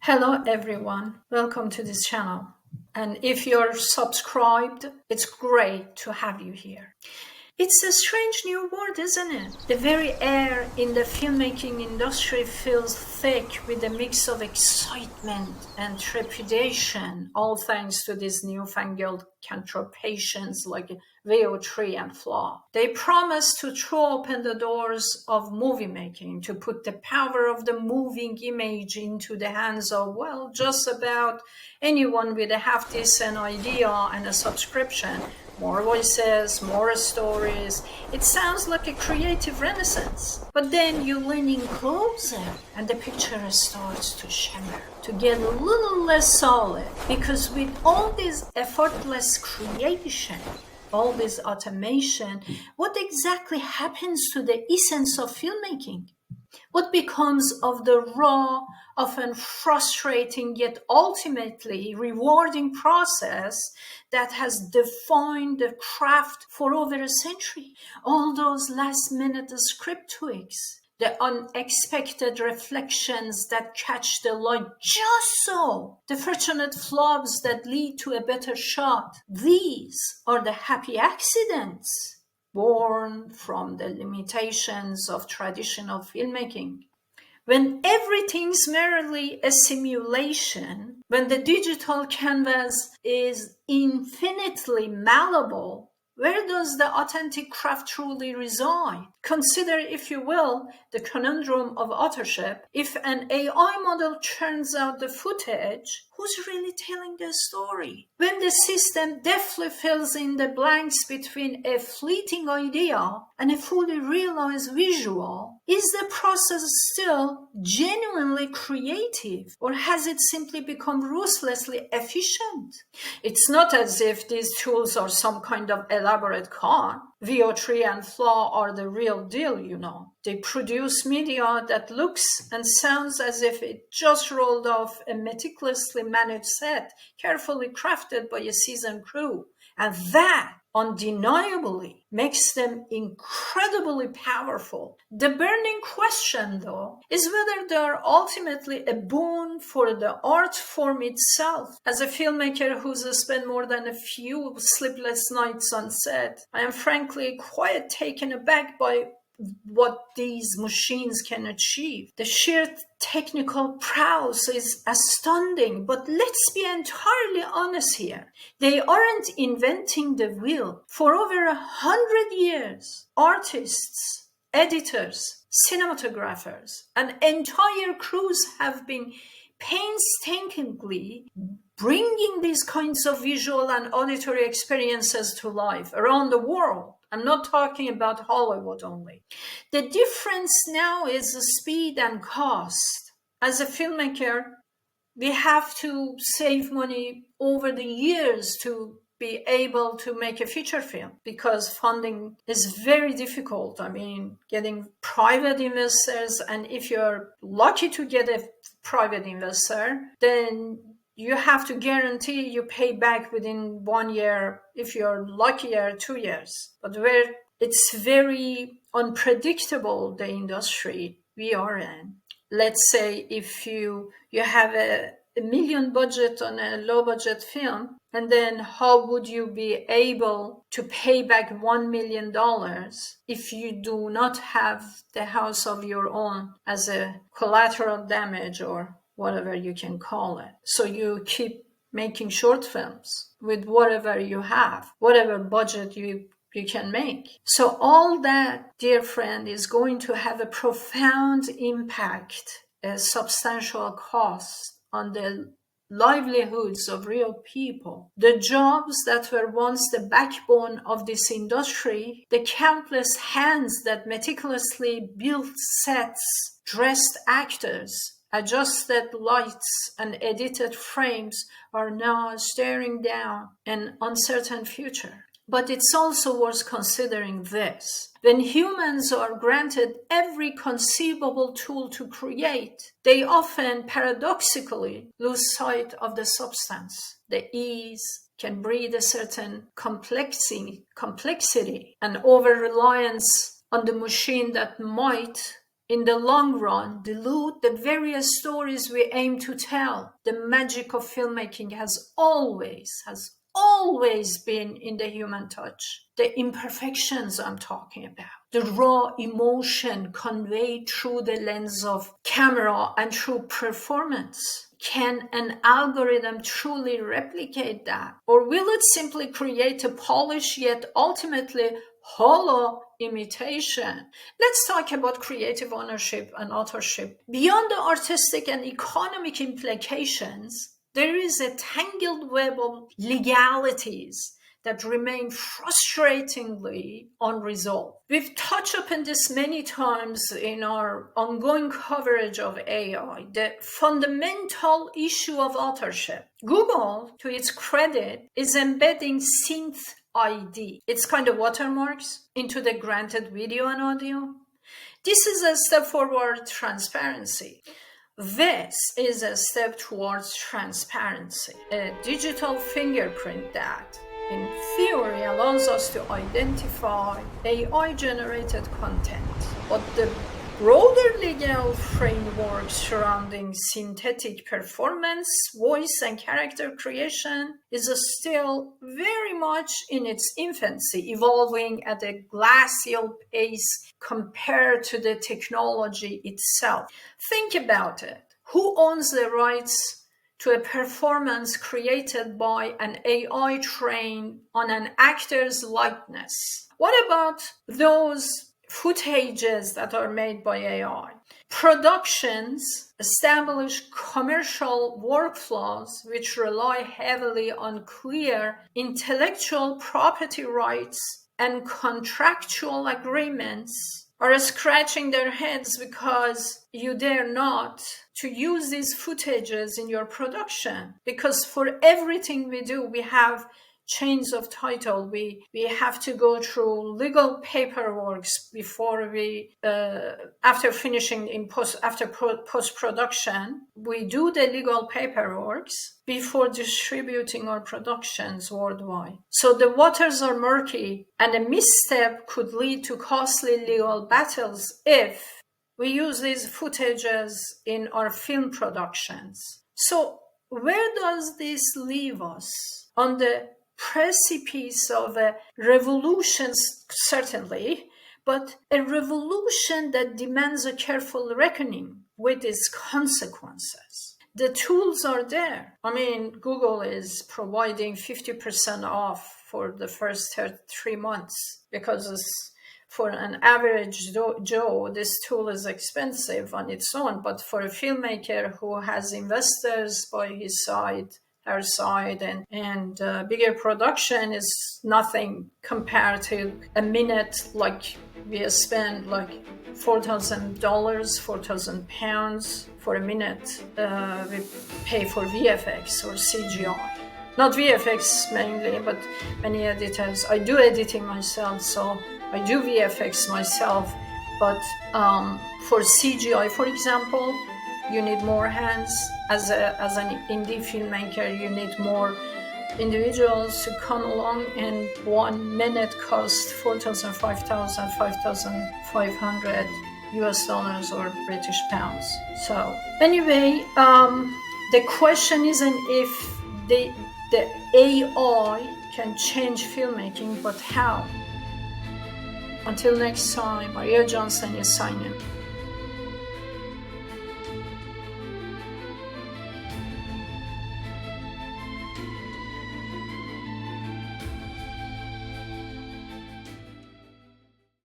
Hello everyone, welcome to this channel. And if you're subscribed, it's great to have you here. It's a strange new world, isn't it? The very air in the filmmaking industry feels thick with a mix of excitement and trepidation, all thanks to these newfangled contraptions like VO3 and FLAW. They promise to throw open the doors of movie making, to put the power of the moving image into the hands of, well, just about anyone with a half-decent idea and a subscription. More voices, more stories. It sounds like a creative renaissance. But then you lean in closer and the picture starts to shimmer, to get a little less solid. Because with all this effortless creation, all this automation, what exactly happens to the essence of filmmaking? What becomes of the raw, often frustrating yet ultimately rewarding process that has defined the craft for over a century? All those last-minute script tweaks, the unexpected reflections that catch the light just so, the fortunate flubs that lead to a better shot. These are the happy accidents born from the limitations of traditional filmmaking. When everything's merely a simulation, when the digital canvas is infinitely malleable, where does the authentic craft truly reside? Consider, if you will, the conundrum of authorship. If an AI model churns out the footage, who's really telling the story? When the system deftly fills in the blanks between a fleeting idea and a fully realized visual, is the process still genuinely creative, or has it simply become ruthlessly efficient? It's not as if these tools are some kind of elaborate con. VO3 and FLAW are the real deal, you know. They produce media that looks and sounds as if it just rolled off a meticulously managed set, carefully crafted by a seasoned crew. And that undeniably makes them incredibly powerful. The burning question, though, is whether they are ultimately a boon for the art form itself. As a filmmaker who's spent more than a few sleepless nights on set, I am frankly quite taken aback by what these machines can achieve. The sheer technical prowess is astounding, but let's be entirely honest here. They aren't inventing the wheel. For over 100 years, artists, editors, cinematographers, and entire crews have been painstakingly bringing these kinds of visual and auditory experiences to life around the world. I'm not talking about Hollywood only. The difference now is the speed and cost. As a filmmaker, we have to save money over the years to be able to make a feature film because funding is very difficult. I mean, getting private investors, and if you're lucky to get a private investor, then you have to guarantee you pay back within 1 year, if you're luckier, 2 years. But where it's very unpredictable, the industry we are in. Let's say if you have a million budget on a low budget film, and then how would you be able to pay back $1 million if you do not have the house of your own as a collateral damage or whatever you can call it? So you keep making short films with whatever you have, whatever budget you can make. So all that, dear friend, is going to have a profound impact, a substantial cost on the livelihoods of real people. The jobs that were once the backbone of this industry, the countless hands that meticulously built sets, dressed actors, adjusted lights, and edited frames are now staring down an uncertain future. But it's also worth considering this. When humans are granted every conceivable tool to create, they often paradoxically lose sight of the substance. The ease can breed a certain complexity and over-reliance on the machine that might in the long run, dilute the various stories we aim to tell. The magic of filmmaking has always been in the human touch. The imperfections I'm talking about. The raw emotion conveyed through the lens of camera and through performance. Can an algorithm truly replicate that? Or will it simply create a polished yet ultimately hollow imitation? Let's talk about creative ownership and authorship. Beyond the artistic and economic implications, there is a tangled web of legalities that remain frustratingly unresolved. We've touched upon this many times in our ongoing coverage of AI, the fundamental issue of authorship. Google, to its credit, is embedding synth ID, its kind of watermarks, into the granted video and audio. This is a step forward transparency. This is a step towards transparency, a digital fingerprint that, in theory, allows us to identify AI-generated content. But the broader legal framework surrounding synthetic performance, voice, and character creation is still very much in its infancy, evolving at a glacial pace compared to the technology itself. Think about it. Who owns the rights to a performance created by an AI trained on an actor's likeness? What about those footages that are made by AI? Productions establish commercial workflows which rely heavily on clear intellectual property rights and contractual agreements are scratching their heads because you dare not to use these footages in your production. Because for everything we do, we have chains of title. We have to go through legal paperwork before we, after finishing in post-production, we do the legal paperwork before distributing our productions worldwide. So the waters are murky, and a misstep could lead to costly legal battles if we use these footages in our film productions. So where does this leave us? On the precipice of a revolution, certainly, but a revolution that demands a careful reckoning with its consequences. The tools are there. I mean, Google is providing 50% off for the first 3 months because for an average Joe, this tool is expensive on its own. But for a filmmaker who has investors by his side, her side, and bigger production is nothing compared to a minute. Like we spend like $4,000, 4,000 pounds for a minute. We pay for VFX or CGI. Not VFX mainly, but many editors. I do editing myself, so I do VFX myself. But for CGI, for example, you need more hands. As an indie filmmaker, you need more individuals to come along, and 1 minute costs 4,000, 5,000, 5,500 US dollars or British pounds. So anyway, the question isn't if the AI can change filmmaking, but how. Until next time, Maria Johnson is signing.